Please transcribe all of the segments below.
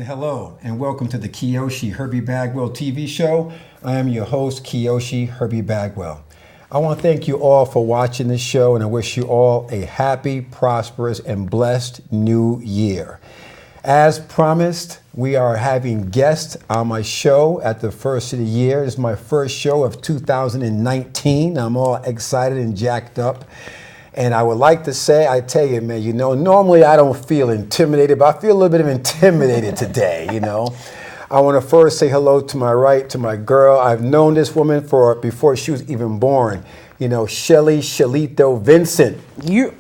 hello, and welcome to the Kyoshi Herbie Bagwell TV show. I am your host, Kyoshi Herbie Bagwell. I want to thank you all for watching this show, and I wish you all a happy, prosperous, and blessed new year. As promised, we are having guests on my show at the first of the year. This is my first show of 2019. I'm all excited and jacked up. And I would like to say, I tell you, man, normally I don't feel intimidated, but I feel a little bit of intimidated today, I want to first say hello to my right, to my girl. I've known this woman before she was even born. Shelly, Shelito, Vincent. You.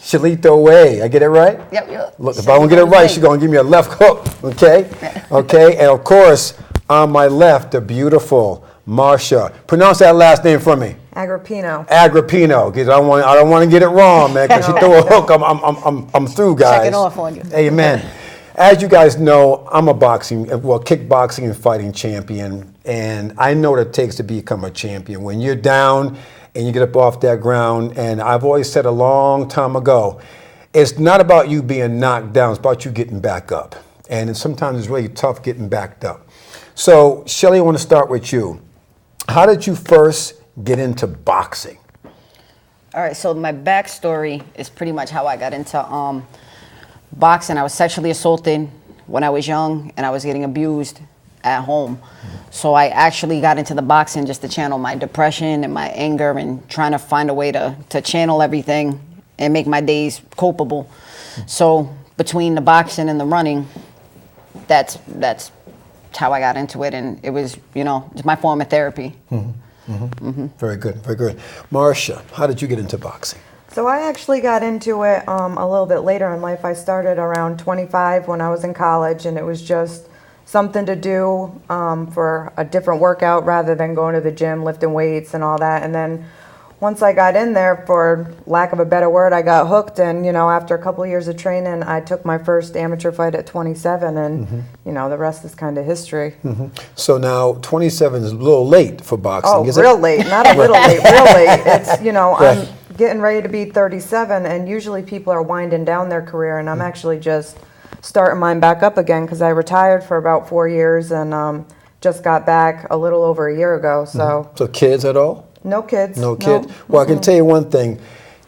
Shelito way. I get it right? Yep. Look, if I don't get it right, she's going to give me a left hook, okay? Okay, and of course, on my left, the beautiful Marcia. Pronounce that last name for me. Agripino. Agripino, because I don't want to get it wrong, man. Because you throw a hook, I'm through, guys. Check it off on you. Amen. As you guys know, I'm a kickboxing and fighting champion, and I know what it takes to become a champion. When you're down and you get up off that ground, and I've always said a long time ago, it's not about you being knocked down, it's about you getting back up. And sometimes it's really tough getting backed up. So, Shelly, I want to start with you. How did you first get into boxing? All right, so my backstory is pretty much how I got into boxing. I was sexually assaulted when I was young, and I was getting abused at home. So I actually got into the boxing just to channel my depression and my anger and trying to find a way to channel everything and make my days copable. So between the boxing and the running, that's how I got into it, and it was, it's my form of therapy. Very good, very good. Marcia, how did you get into boxing? So I actually got into it a little bit later in life. I started around 25 when I was in college, and it was just something to do for a different workout rather than going to the gym, lifting weights and all that. And then once I got in there, for lack of a better word, I got hooked. And, after a couple of years of training, I took my first amateur fight at 27. And, the rest is kind of history. So now 27 is a little late for boxing, is it? Oh, real late. Not a little late, real late. It's, I'm getting ready to be 37. And usually people are winding down their career. And I'm actually just starting mine back up again because I retired for about 4 years and just got back a little over a year ago. So, So kids at all? No kids. No kids? Well, I can tell you one thing.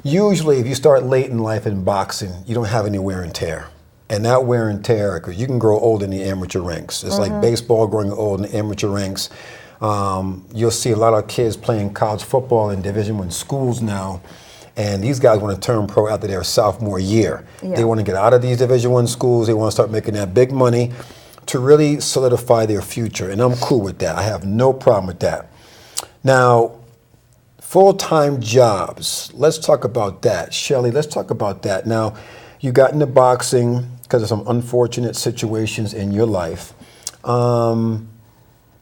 Usually, if you start late in life in boxing, you don't have any wear and tear. And that wear and tear, because you can grow old in the amateur ranks. It's like baseball growing old in the amateur ranks. You'll see a lot of kids playing college football in Division I schools now. And these guys want to turn pro after their sophomore year. Yeah. They want to get out of these Division I schools. They want to start making that big money to really solidify their future. And I'm cool with that. I have no problem with that. Now, full-time jobs. Let's talk about that. Shelly, let's talk about that. Now, you got into boxing because of some unfortunate situations in your life. Talk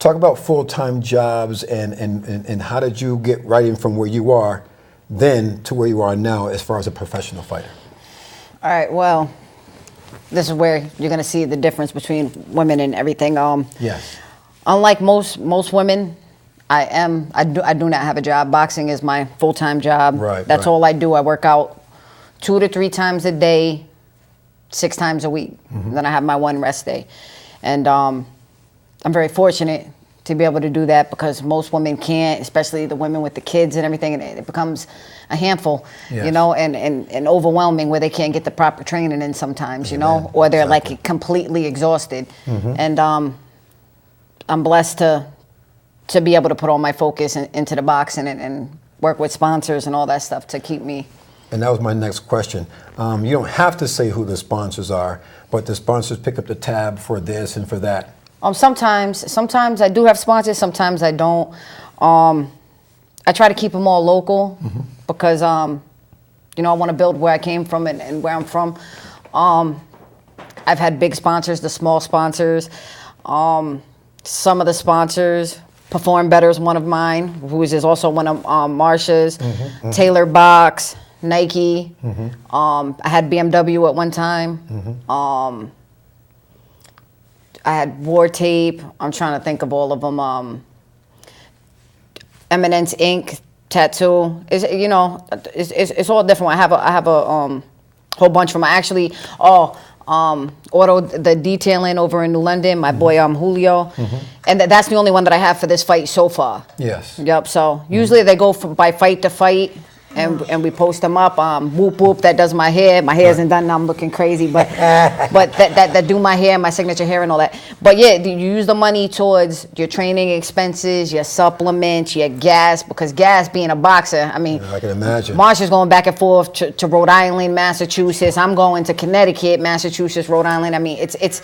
about full-time jobs and how did you get right in from where you are then to where you are now as far as a professional fighter? All right, well, this is where you're going to see the difference between women and everything. Yes. Unlike most women, I do not have a job. Boxing is my full-time job. Right. That's all I do. I work out 2 to 3 times a day, 6 times a week. Then I have my one rest day. And I'm very fortunate to be able to do that because most women can't, especially the women with the kids and everything, and it becomes a handful, yes. And overwhelming where they can't get the proper training in sometimes, or they're like completely exhausted. And I'm blessed to be able to put all my focus into the boxing and work with sponsors and all that stuff to keep me. And that was my next question. You don't have to say who the sponsors are, but the sponsors pick up the tab for this and for that. Sometimes I do have sponsors, sometimes I don't. I try to keep them all local because, I want to build where I came from and where I'm from. I've had big sponsors, the small sponsors. Some of the sponsors, Perform Better is one of mine, who is also one of Marcia's, Taylor Box, Nike. I had BMW at one time. I had War Tape. I'm trying to think of all of them. Eminence Ink, Tattoo. It's all different. I have a whole bunch from. the detailing over in New London, my boy Julio. And that's the only one that I have for this fight so far. Yes. Yep, so usually they go by fight to fight. And we post them up. Whoop Whoop, that does my hair. My hair isn't done now. I'm looking crazy, but that do my hair, my signature hair, and all that. But yeah, you use the money towards your training expenses, your supplements, your gas. Because gas, being a boxer, I mean, I can imagine. Marcia's going back and forth to Rhode Island, Massachusetts. I'm going to Connecticut, Massachusetts, Rhode Island. I mean, it's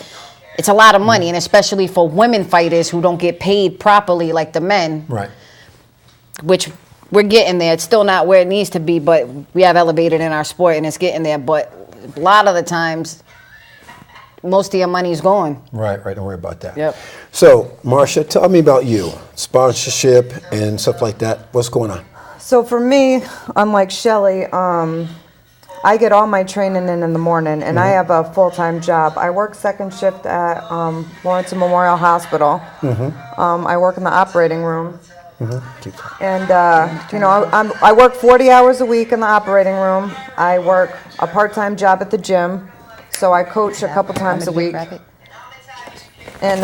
a lot of money, and especially for women fighters who don't get paid properly like the men. Right. Which we're getting there. It's still not where it needs to be, but we have elevated in our sport, and it's getting there. But a lot of the times, most of your money's gone. Right. Don't worry about that. Yep. So, Marcia, tell me about you. Sponsorship and stuff like that. What's going on? So for me, unlike Shelly, I get all my training in the morning, and I have a full-time job. I work second shift at Lawrence Memorial Hospital. I work in the operating room. And, I work 40 hours a week in the operating room. I work a part-time job at the gym, so I coach a couple times a week. And,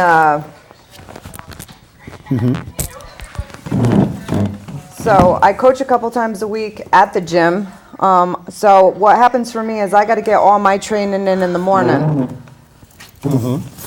so I coach a couple times a week at the gym. So what happens for me is I got to get all my training in the morning.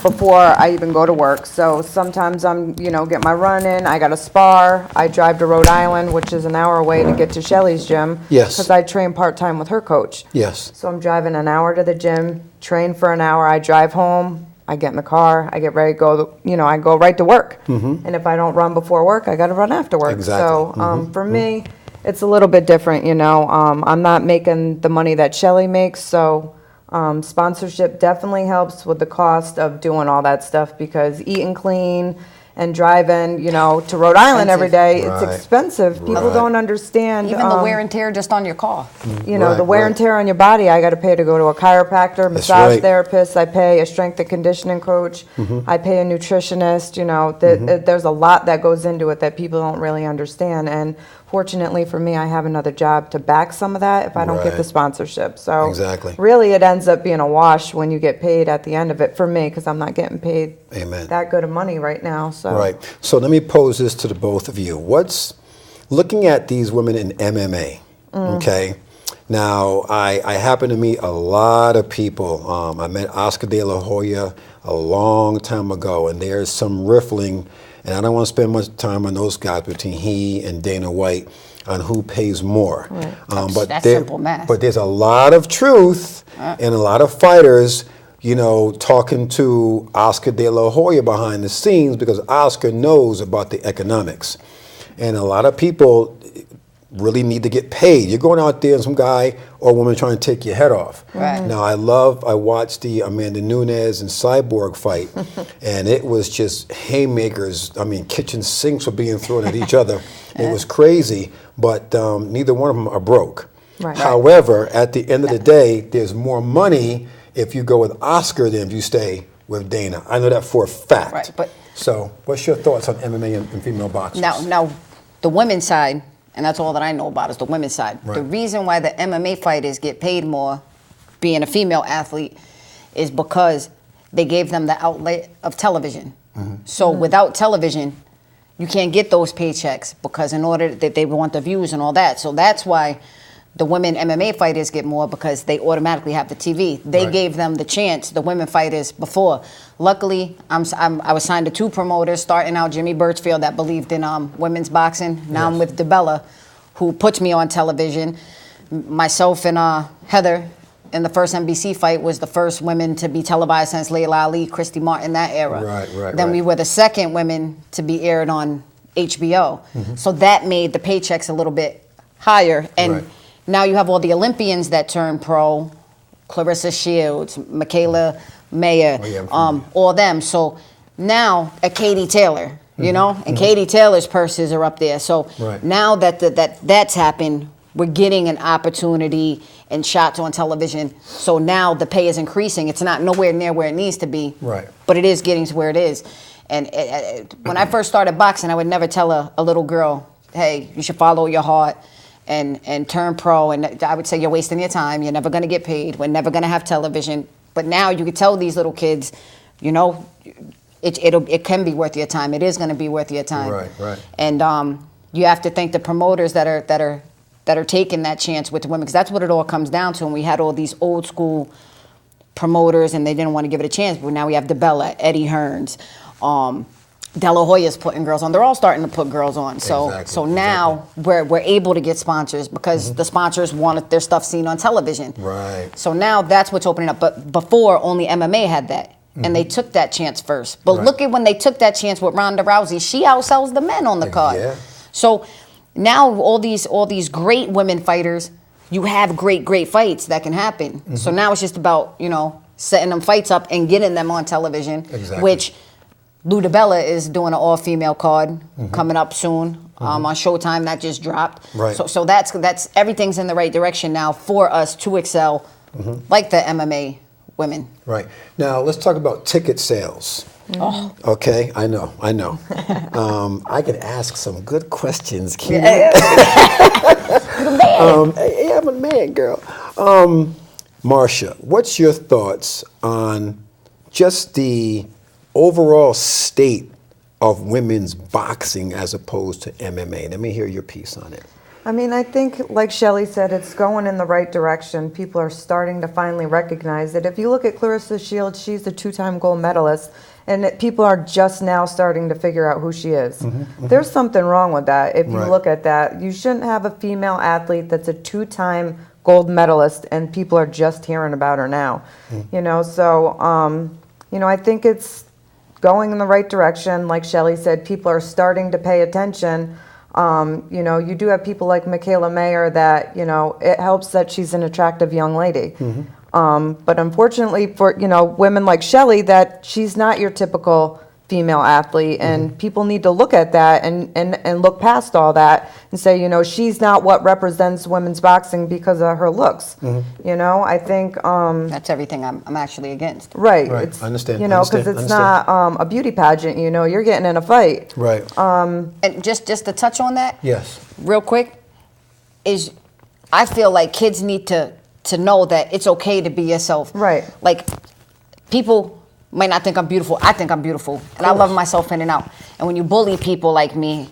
Before I even go to work. So sometimes I'm, get my run in. I got to spar. I drive to Rhode Island, which is an hour away to get to Shelly's gym. Yes. Because I train part-time with her coach. Yes. So I'm driving an hour to the gym, train for an hour. I drive home. I get in the car. I get ready to go, I go right to work. And if I don't run before work, I got to run after work. Exactly. So for me, it's a little bit different, I'm not making the money that Shelly makes, so sponsorship definitely helps with the cost of doing all that stuff, because eating clean and driving, to Rhode Island every day, Right. it's expensive. People don't understand. Even the wear and tear just on your car. The wear and tear on your body, I got to pay to go to a chiropractor, massage right. therapist. I pay a strength and conditioning coach. I pay a nutritionist. There's a lot that goes into it that people don't really understand. And fortunately for me, I have another job to back some of that if I don't get the Right. sponsorship. So Exactly. really it ends up being a wash when you get paid at the end of it for me, because I'm not getting paid Amen. that good of money right now. So Right. So let me pose this to the both of you. What's looking at these women in MMA? Okay. Now, I happen to meet a lot of people. I met Oscar De La Hoya a long time ago, and there's some riffling, and I don't want to spend much time on those guys between he and Dana White on who pays more. But That's simple math. But there's a lot of truth and a lot of fighters, talking to Oscar De La Hoya behind the scenes, because Oscar knows about the economics. And a lot of people really need to get paid. You're going out there and some guy or woman trying to take your head off. Right. Now, I watched the Amanda Nunes and Cyborg fight, and it was just haymakers. I mean, kitchen sinks were being thrown at each other. It was crazy, but neither one of them are broke. Right. However, at the end of the day, there's more money if you go with Oscar than if you stay with Dana. I know that for a fact. Right, but so, what's your thoughts on MMA and female boxers? now the women's side, and that's all that I know about is the women's side. Right. The reason why the MMA fighters get paid more, being a female athlete, is because they gave them the outlet of television. So without television, you can't get those paychecks, because in order that they want the views and all that. So that's why the women MMA fighters get more, because they automatically have the TV. They Right. gave them the chance, the women fighters, before. Luckily, I was signed to 2 promoters, starting out Jimmy Birchfield, that believed in women's boxing. Now I'm with DeBella, who puts me on television. Myself and Heather, in the first NBC fight, was the first women to be televised since Layla Ali, Christy Martin, that era. Right. Then we were the second women to be aired on HBO. So that made the paychecks a little bit higher. And Right. now you have all the Olympians that turn pro, Clarissa Shields, Michaela Mayer, all them. So now a Katie Taylor, and Katie Taylor's purses are up there. So Right. now that that's happened, we're getting an opportunity and shots on television. So now the pay is increasing. It's not nowhere near where it needs to be, Right. but it is getting to where it is. And when I first started boxing, I would never tell a little girl, hey, you should follow your heart and turn pro. And I would say, you're wasting your time. You're never going to get paid. We're never going to have television. But now you could tell these little kids, you know, it can be worth your time. It is going to be worth your time. Right. And you have to thank the promoters that are taking that chance with the women, because that's what it all comes down to. And we had all these old school promoters, and they didn't want to give it a chance. But now we have DeBella, Eddie Hearns, De La Hoya's putting girls on. They're all starting to put girls on. So now we're able to get sponsors because the sponsors want their stuff seen on television. Right. So now that's what's opening up. But before, only MMA had that. And they took that chance first. But look at when they took that chance with Ronda Rousey. She outsells the men on the card. Yeah. So now all these great women fighters, you have great fights that can happen. So now it's just about, you know, setting them fights up and getting them on television. Exactly. Which Lou DiBella is doing an all-female card coming up soon on Showtime. That just dropped. Right. So that's everything's in the right direction now for us to excel like the MMA women. Right. Now, let's talk about ticket sales. Oh. Okay, I know. I can ask some good questions, Kim. Yeah. Hey, I'm a man, girl. Marcia, what's your thoughts on just the overall state of women's boxing as opposed to MMA? Let me hear your piece on it. I mean, I think, like Shelly said, it's going in the right direction. People are starting to finally recognize it. If you look at Clarissa Shields, she's a 2-time gold medalist, and people are just now starting to figure out who she is. There's something wrong with that. If you look at that, you shouldn't have a female athlete that's a 2-time gold medalist, and people are just hearing about her now. You know, so, you know, I think it's going in the right direction. Like Shelly said, people are starting to pay attention. You know, you do have people like Michaela Mayer that, you know, it helps that she's an attractive young lady. But unfortunately for, you know, women like Shelly, that she's not your typical female athlete, and people need to look at that and look past all that and say, you know, she's not what represents women's boxing because of her looks. You know, I think That's everything I'm actually against. right. Right. It's, I understand. You know, because it's not a beauty pageant. You know, you're getting in a fight. Right. And just to touch on that, Yes. real quick, is I feel like kids need to know that it's okay to be yourself. Right. Like, people might not think I'm beautiful. I think I'm beautiful. And I love myself in and out. And when you bully people like me,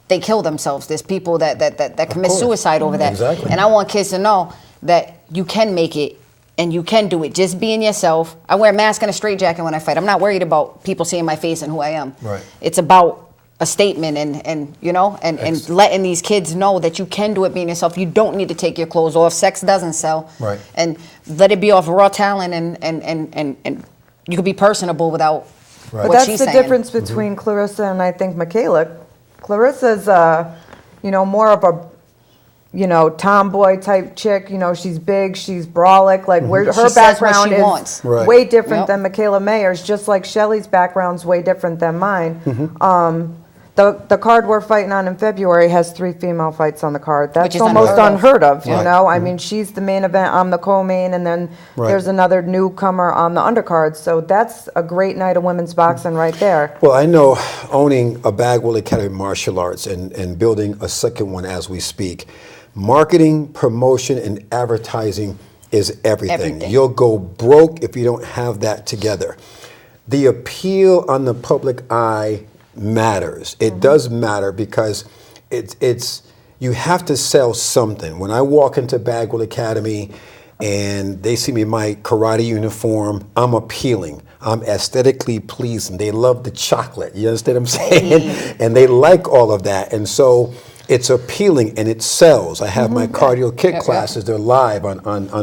they kill themselves. There's people that commit suicide over that. Exactly. And I want kids to know that you can make it and you can do it. Just being yourself. I wear a mask and a straitjacket when I fight. I'm not worried about people seeing my face and who I am. Right. It's about a statement and you know, and letting these kids know that you can do it being yourself. You don't need to take your clothes off. Sex doesn't sell. Right. And let it be off raw talent and you could be personable without But what that's she's the saying. difference between Clarissa and I think Michaela. Clarissa's, you know, more of a, you know, tomboy type chick. You know, she's big, she's brolic. Like where her She says what background she is wants. Right. way different Yep. than Michaela Mayer's. Just like Shelly's background's way different than mine. The card we're fighting on in February has 3 female fights on the card. That's is almost unheard unheard of, you Right. know? I mean, she's the main event, I'm the co-main, and then Right. there's another newcomer on the undercard. So that's a great night of women's boxing right there. Well, I know owning a Bagwell Academy of Martial Arts and building a second one as we speak, marketing, promotion, and advertising is everything. Everything. You'll go broke if you don't have that together. The appeal on the public eye matters. It does matter because it's you have to sell something. When I walk into Bagwell Academy and they see me in my karate uniform, I'm appealing. I'm aesthetically pleasing. They love the chocolate. You understand what I'm saying? And they like all of that. And so it's appealing and it sells. I have my cardio kick classes. They're live on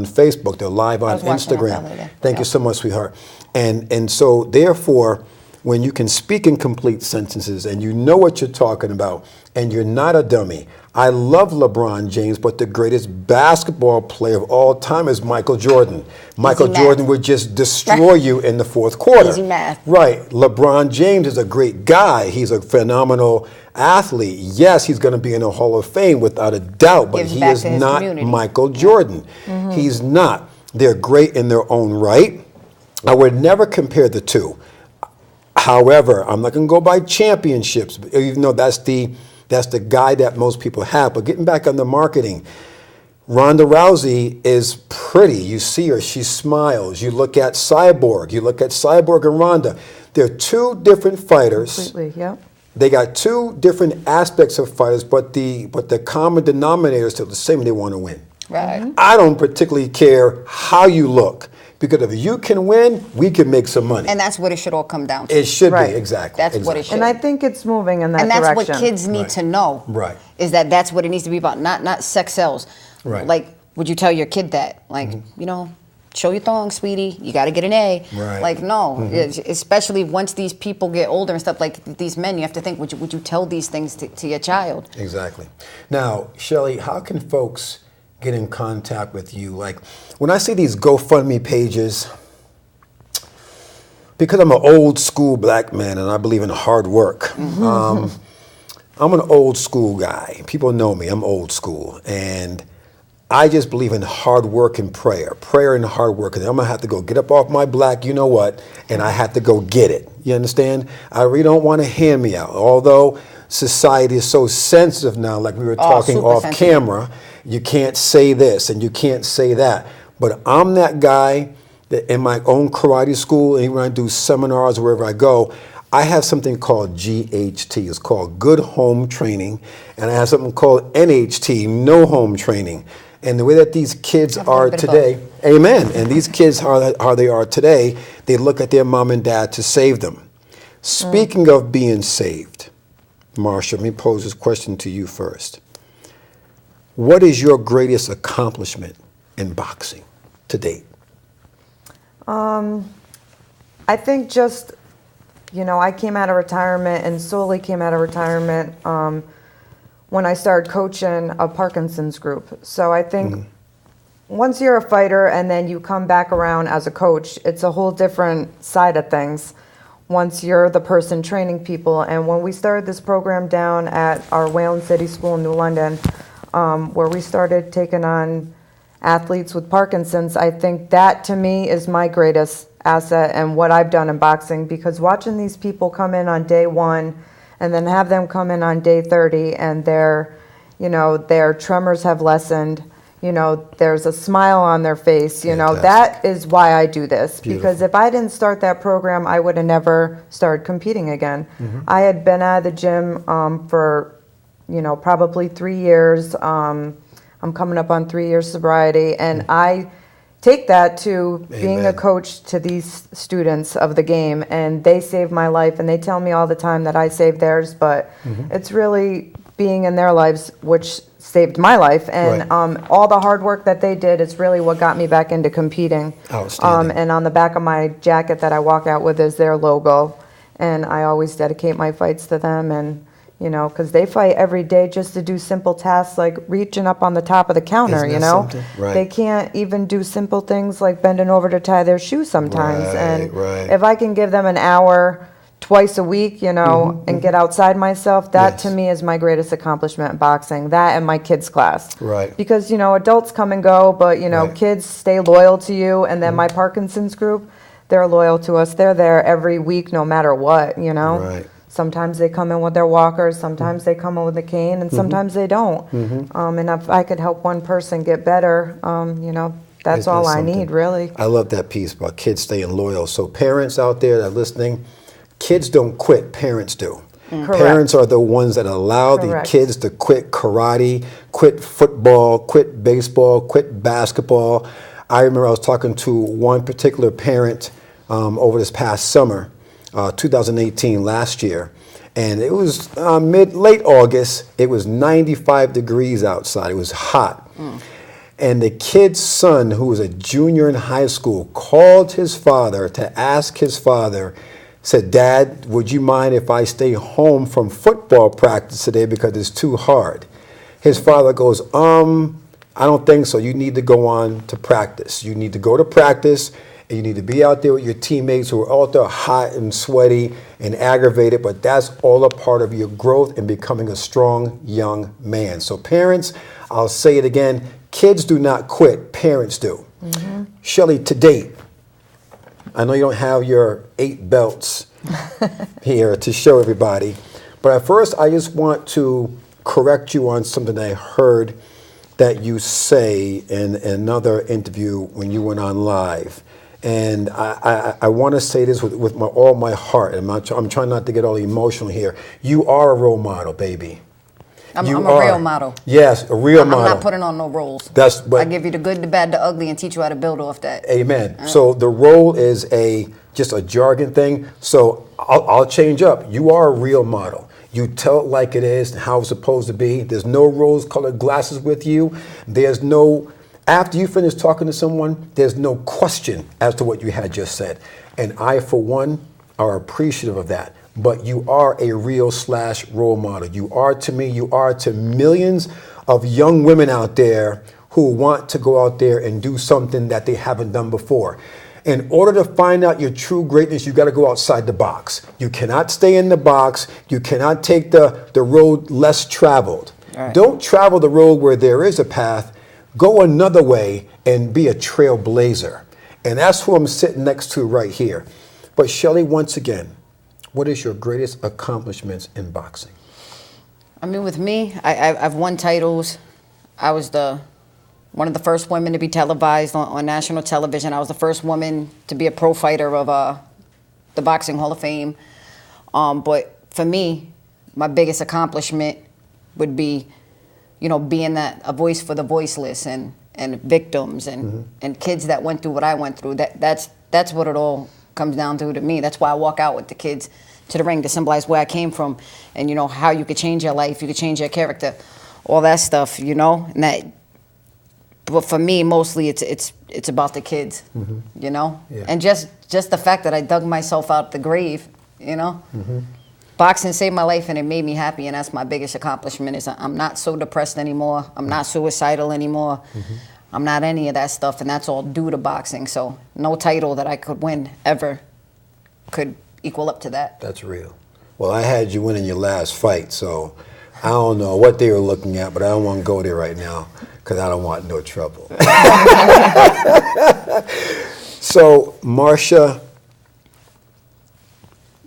Facebook. They're live on was watching that the other Instagram. day. Thank you so much, sweetheart. And so therefore, when you can speak in complete sentences and you know what you're talking about and you're not a dummy. I love LeBron James, but the greatest basketball player of all time is Michael Jordan. Michael math. Jordan would just destroy you in the fourth quarter. Easy math. Right. LeBron James is a great guy. He's a phenomenal athlete. Yes, he's going to be in the Hall of Fame without a doubt, but Gives he back is to his not community. Michael Jordan. He's not. They're great in their own right. I would never compare the two. However, I'm not going to go by championships, even though that's the guy that most people have. But getting back on the marketing, Ronda Rousey is pretty. You see her, she smiles. You look at Cyborg and Ronda. They're two different fighters. Completely, yep. They got two different aspects of fighters, but the common denominator is still the same. They want to win. Right. I don't particularly care how you look, because if you can win, we can make some money. And that's what it should all come down to. It should Right. be, exactly. That's what it exactly. should. And I think it's moving in that And that's direction. what kids need Right. to know. Right. Is that that's what it needs to be about, not sex sells. Right. Like, would you tell your kid that? Like, you know, show your thong, sweetie. You got to get an A. Right. Like, no. Especially once these people get older and stuff, like these men, you have to think, would you tell these things to your child? Exactly. Now, Shelly, how can folks get in contact with you? Like, when I see these GoFundMe pages, because I'm an old school black man and I believe in hard work, I'm an old school guy. People know me, I'm old school. And I just believe in hard work and prayer and hard work. And I'm gonna have to go get up off my black, you know what, and I have to go get it. You understand? I really don't want to hear me out. Although society is so sensitive now, like we were talking super off sensitive. camera, you can't say this and you can't say that. But I'm that guy that in my own karate school, and when I do seminars, wherever I go, I have something called GHT. It's called Good Home Training. And I have something called NHT, No Home Training. And the way that these kids Have a little are bit of today, amen. And these kids, how they are today, they look at their mom and dad to save them. Speaking of being saved, Marcia, let me pose this question to you first. What is your greatest accomplishment in boxing to date? I think just, you know, I came out of retirement and solely came out of retirement when I started coaching a Parkinson's group. So I think once you're a fighter and then you come back around as a coach, it's a whole different side of things once you're the person training people. And when we started this program down at our Wayland City School in New London, where we started taking on athletes with Parkinson's, I think that to me is my greatest asset and what I've done in boxing, because watching these people come in on day one and then have them come in on day 30 and their tremors have lessened, you know, there's a smile on their face, you know, that is why I do this. Beautiful. Because if I didn't start that program, I would have never started competing again. I had been out of the gym for, you know, probably 3 years. I'm coming up on 3 years sobriety, and I take that to being a Amen. coach to these students of the game, and they save my life, and they tell me all the time that I saved theirs, but it's really being in their lives which saved my life, and Right. all the hard work that they did is really what got me back into competing. Outstanding. And on the back of my jacket that I walk out with is their logo, and I always dedicate my fights to them, and you know, because they fight every day just to do simple tasks like reaching up on the top of the counter, Isn't you that know? something? Right. They can't even do simple things like bending over to tie their shoes sometimes. And Right. if I can give them an hour twice a week, you know, and get outside myself, that to Yes. me is my greatest accomplishment in boxing. That and my kids' class. Right. Because, you know, adults come and go, but, you know, Right. kids stay loyal to you. And then my Parkinson's group, they're loyal to us. They're there every week no matter what, you know? Right. Sometimes they come in with their walkers, sometimes they come in with a cane, and sometimes they don't. And if I could help one person get better, you know, that's Isn't all that I something? need, really. I love that piece about kids staying loyal. So parents out there that are listening, kids don't quit, parents do. Correct. Parents are the ones that allow the Correct. kids to quit karate, quit football, quit baseball, quit basketball. I remember I was talking to one particular parent over this past summer, 2018, last year, and it was late August. It was 95 degrees outside. It was hot. And the kid's son, who was a junior in high school, called his father to ask his father, said, "Dad, would you mind if I stay home from football practice today because it's too hard?" His father goes, I don't think so. You need to go on to practice. You need to go to practice, and you need to be out there with your teammates who are out there hot and sweaty and aggravated, but that's all a part of your growth and becoming a strong young man. So parents, I'll say it again, kids do not quit, parents do. Shelly, to date, I know you don't have your 8 belts here to show everybody, but at first I just want to correct you on something I heard that you say in another interview when you went on live. And I want to say this with all my heart, and I'm trying not to get all emotional here. You are a role model, baby. I'm a real model. Yes, a real model. I'm not putting on no roles. I give you the good, the bad, the ugly, and teach you how to build off that. Amen. So the role is just a jargon thing. So I'll change up. You are a real model. You tell it like it is and how it's supposed to be. There's no rose-colored glasses with you. There's no, after you finish talking to someone, there's no question as to what you had just said. And I, for one, are appreciative of that. But you are a real / role model. You are to me, you are to millions of young women out there who want to go out there and do something that they haven't done before. In order to find out your true greatness, you got to go outside the box. You cannot stay in the box. You cannot take the road less traveled. Right. Don't travel the road where there is a path. Go another way and be a trailblazer. And that's who I'm sitting next to right here. But Shelly, once again, what is your greatest accomplishments in boxing? I mean, with me, I've won titles. I was one of the first women to be televised on national television. I was the first woman to be a pro fighter of the Boxing Hall of Fame. But for me, my biggest accomplishment would be, being a voice for the voiceless and victims and kids that went through what I went through. That's what it all comes down to me. That's why I walk out with the kids to the ring to symbolize where I came from and, how you could change your life, you could change your character, all that stuff, and that. But for me, mostly it's about the kids, Yeah. And just the fact that I dug myself out the grave, Boxing saved my life and it made me happy, and that's my biggest accomplishment. Is I'm not so depressed anymore. I'm not suicidal anymore. I'm not any of that stuff, and that's all due to boxing. So no title that I could win ever could equal up to that. That's real. Well, I had you winning your last fight, so I don't know what they were looking at, but I don't want to go there right now because I don't want no trouble. So, Marcia,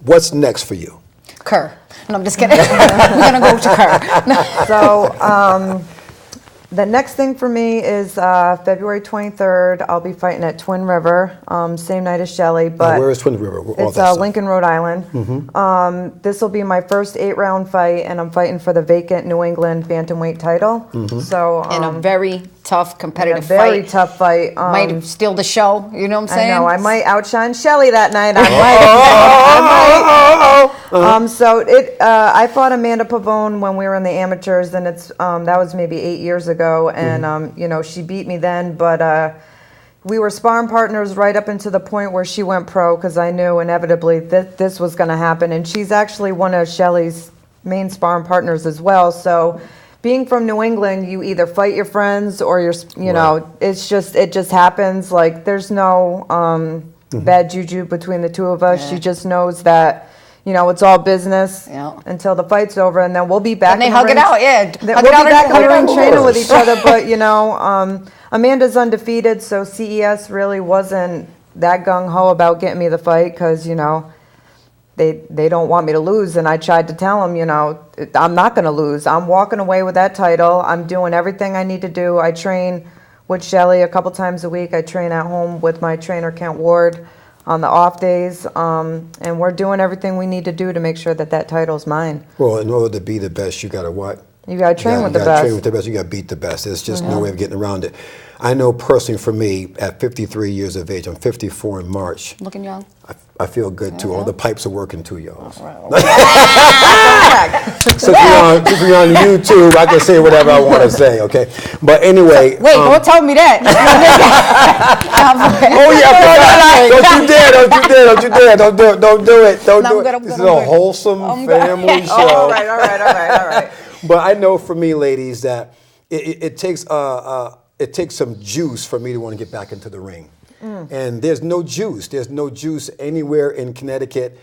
what's next for you? Kerr. No, I'm just kidding. We're going to go to Kerr. So, the next thing for me is February 23rd. I'll be fighting at Twin River, same night as Shelly. But where is Twin River? It's Lincoln, Rhode Island. This will be my first 8-round fight, and I'm fighting for the vacant New England bantamweight title. So in a very tough competitive fight. Very tough fight. Might steal the show. You know what I'm saying? I know. I might outshine Shelly that night. I might. So I fought Amanda Pavone when we were in the amateurs, and that was maybe 8 years ago. And she beat me then, but we were sparring partners right up into the point where she went pro, because I knew inevitably that this was going to happen. And she's actually one of Shelly's main sparring partners as well. So being from New England, you either fight your friends or it just happens. Like, there's no bad juju between the two of us. Yeah. She just knows that it's all business until the fight's over, and then we'll be back. And they hug it out, yeah. We'll be back in the ring training with each other. But Amanda's undefeated, so CES really wasn't that gung ho about getting me the fight, because they don't want me to lose. And I tried to tell them, I'm not going to lose. I'm walking away with that title. I'm doing everything I need to do. I train with Shelly a couple times a week. I train at home with my trainer Kent Ward on the off days, and we're doing everything we need to do to make sure that title's mine. Well, in order to be the best, you got to what? You got to train with the best. You got to train with the best. You got to beat the best. There's just no way of getting around it. I know personally, for me, at 53 years of age, I'm 54 in March. Looking young. I feel good too. All the pipes are working too, y'all. Right. Since we're on YouTube, I can say whatever I want to say, okay? But anyway. Wait, don't tell me that. Don't you dare. Don't do it. Don't do it. This is a wholesome family show. All right. But I know for me, ladies, that it takes some juice for me to want to get back into the ring. And there's no juice. There's no juice anywhere in Connecticut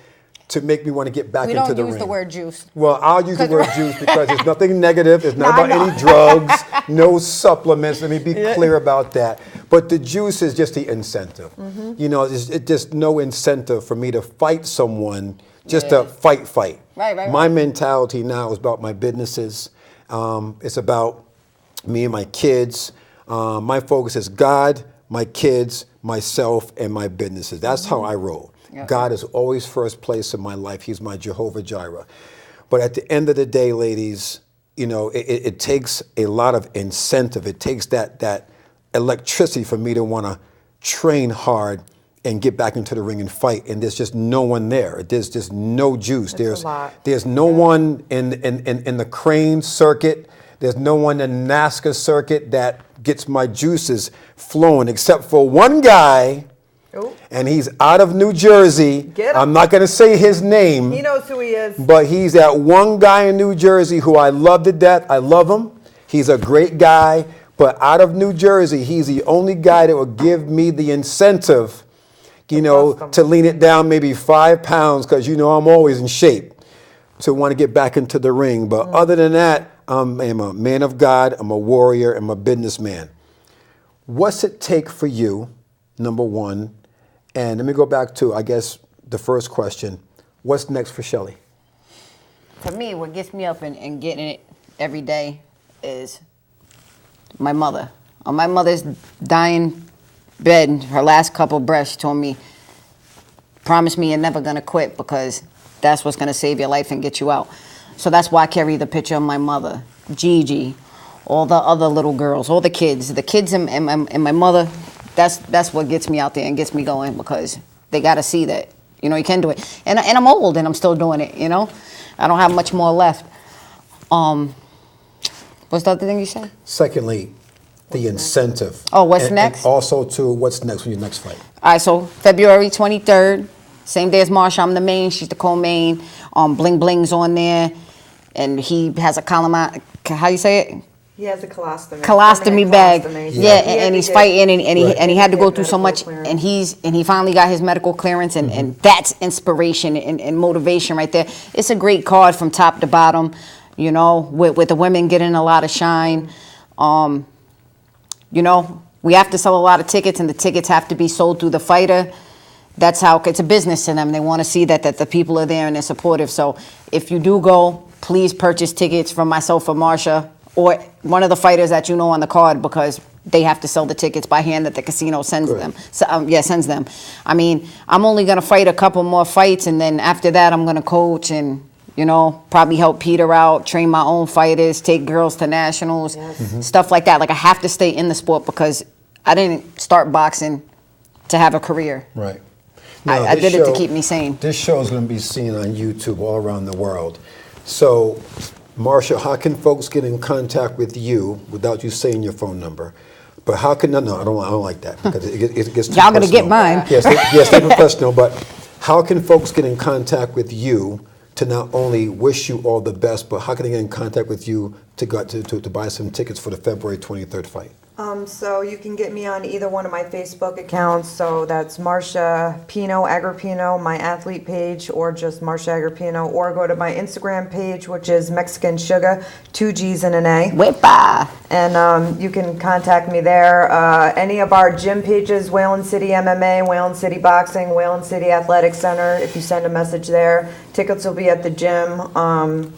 to make me want to get back into the ring. We don't use the word juice. Well, I'll use the word juice because it's nothing negative. It's not about any drugs, no supplements. Let me be clear about that. But the juice is just the incentive. It's just no incentive for me to fight someone just to fight. Right. My mentality now is about my businesses. It's about me and my kids. My focus is God, my kids, myself, and my businesses. That's how I roll. Yeah. God is always first place in my life. He's my Jehovah Jireh. But at the end of the day, ladies, you know, it takes a lot of incentive. It takes that electricity for me to want to train hard and get back into the ring and fight. And there's just no one there. There's just no juice. It's a lot. There's no one in the crane circuit. There's no one in the NASCAR circuit that gets my juices flowing, except for one guy. Ooh. And he's out of New Jersey. Get him. I'm not going to say his name. He knows who he is. But he's that one guy in New Jersey who I love to death. I love him. He's a great guy. But out of New Jersey, he's the only guy that will give me the incentive, you know, to lean it down maybe 5 pounds, because, you know, I'm always in shape to want to get back into the ring. But other than that, I'm a man of God. I'm a warrior. I'm a businessman. What's it take for you, number one? And let me go back to, I guess, the first question. What's next for Shelly? For me, what gets me up and getting it every day is my mother. On my mother's dying bed, her last couple breaths, she told me, promise me you're never going to quit, because that's what's going to save your life and get you out. So that's why I carry the picture of my mother, Gigi, all the other little girls, all the kids and my mother. That's what gets me out there and gets me going, because they got to see that, you know, you can do it. And I'm old and I'm still doing it, you know. I don't have much more left. What's the other thing you said? Secondly, the incentive. Oh, what's next? And also, too, what's next for your next fight? All right, so February 23rd, same day as Marcia. I'm the main, she's the co-main. Bling Bling's on there, and he has a column. How you say it? He has a colostomy. Colostomy bag. Colostomy. Yeah, and he's fighting, and he had to go through so much, Medical and he finally got his medical clearance, and that's inspiration and motivation right there. It's a great card from top to bottom, you know, with the women getting a lot of shine. You know, we have to sell a lot of tickets, and the tickets have to be sold through the fighter. That's how it's a business to them. They want to see that the people are there and they're supportive. So if you do go, please purchase tickets from myself or Marcia, or one of the fighters that you know on the card, because they have to sell the tickets by hand that the casino sends them. So, sends them. I mean, I'm only going to fight a couple more fights, and then after that, I'm going to coach and, you know, probably help Peter out, train my own fighters, take girls to nationals, stuff like that. Like, I have to stay in the sport, because I didn't start boxing to have a career. Right. I did it to keep me sane. This show is going to be seen on YouTube all around the world. So, Marcia, how can folks get in contact with you without you saying your phone number? But how can, no, I don't like that, because it gets too Y'all going to get personal. mine. Yes, stay professional, but how can folks get in contact with you to not only wish you all the best, but how can they get in contact with you to buy some tickets for the February 23rd fight? So you can get me on either one of my Facebook accounts. So that's Marcia Pino, Agripino, my athlete page, or just Marcia Agripino, or go to my Instagram page, which is Mexican Sugar, 2 G's and an A. Whippa. And you can contact me there. Any of our gym pages, Whalen City MMA, Whalen City Boxing, Whalen City Athletic Center, if you send a message there. Tickets will be at the gym.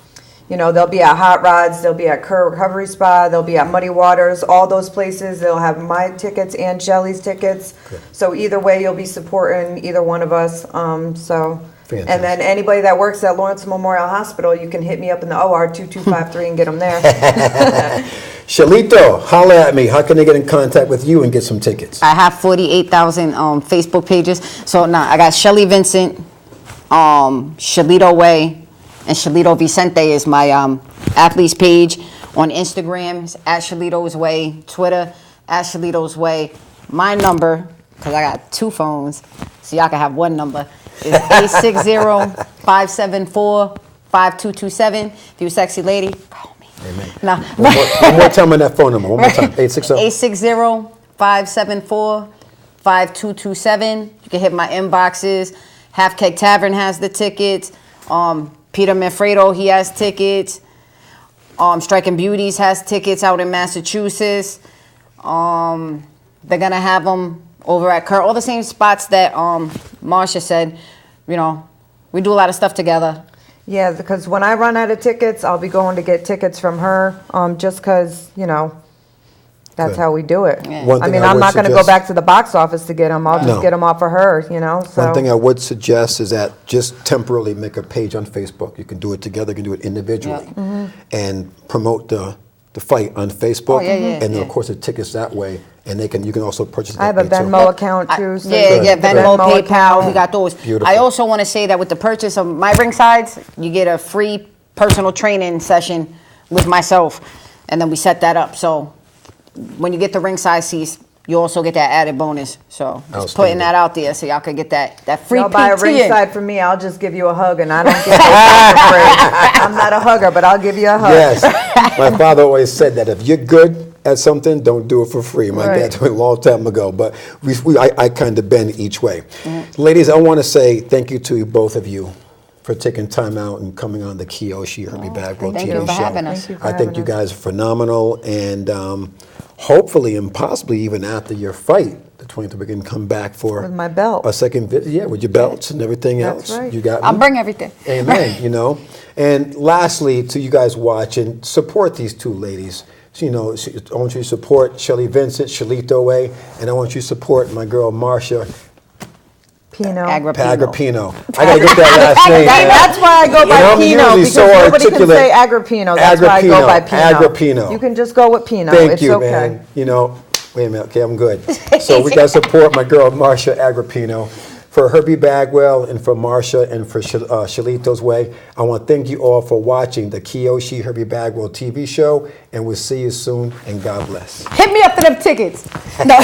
You know, they'll be at Hot Rods, they'll be at Kerr Recovery Spa, they'll be at Muddy Waters, all those places. They'll have my tickets and Shelly's tickets. Okay. So either way, you'll be supporting either one of us. Fantastic. And then anybody that works at Lawrence Memorial Hospital, you can hit me up in the OR 2253 and get them there. Shelito, holla at me. How can they get in contact with you and get some tickets? I have 48,000 Facebook pages. So now I got Shelly Vincent, Shelito Way, and Shelito Vicente is my athletes page. On Instagram, it's at Shelito's Way. Twitter, at Shelito's Way. My number, because I got 2 phones, so y'all can have one number, is 860-574-5227. If you're a sexy lady, call me. Amen. No. One more time on that phone number. One more time. 860. 860-574-5227. You can hit my inboxes. Half Keg Tavern has the tickets. Peter Manfredo, he has tickets. Striking Beauties has tickets out in Massachusetts. They're gonna have them over at Kerr, all the same spots that Marcia said. You know, we do a lot of stuff together. Yeah, because when I run out of tickets, I'll be going to get tickets from her. Just because, you know, that's how we do it. Yeah. One I thing mean, I I'm would not going to go suggest- back to the box office to get them. I'll No. just get them off of her, you know. So One thing I would suggest is that just temporarily make a page on Facebook. You can do it together, you can do it individually, and promote the fight on Facebook. Oh, yeah, yeah, and then, yeah. of course, the tickets that way, and you can also purchase. I have a that way, too. Venmo account too. So Yeah, you yeah, can Venmo, PayPal, account. we got those. Beautiful. I also want to say that with the purchase of my ring sides, you get a free personal training session with myself, and then we set that up. So when you get the ring size seats, you also get that added bonus. So just Outstanding. putting that out there so y'all could get that free Y'all buy a PT. ringside from me, I'll just give you a hug, and I don't give it for free. I'm not a hugger, but I'll give you a hug. Yes, my father always said that if you're good at something, don't do it for free. My Right. dad told me a long time ago, but I kind of bend each way. Ladies, I want to say thank you to both of you for taking time out and coming on the Kyoshi Herbie Bagwell thank TV you for show. having us. Thank you for I think having you us. guys are phenomenal, and hopefully and possibly even after your fight, the 23rd, we can come back for With my belt. a second visit. Yeah, with your belts and everything That's else. right. You got I'll me? bring everything. Amen. You know, and lastly, to you guys watching, support these two ladies. So, you know, I want you to support Shelly Vincent, Shelito way, and I want you to support my girl Marcia Pino. Agripino. I gotta get that last name. man. That's why I go You know, by I'm Pino, usually because so nobody can articulate. say Agripino. That's why I go by Pino. Agripino. You can just go with Pino. Thank It's you, okay. man. You know, wait a minute. Okay, I'm good. So we got to support my girl Marcia Agripino. For Herbie Bagwell and for Marcia and for Shelito's Way, I want to thank you all for watching the Kyoshi Herbie Bagwell TV show, and we'll see you soon, and God bless. Hit me up for them tickets. No.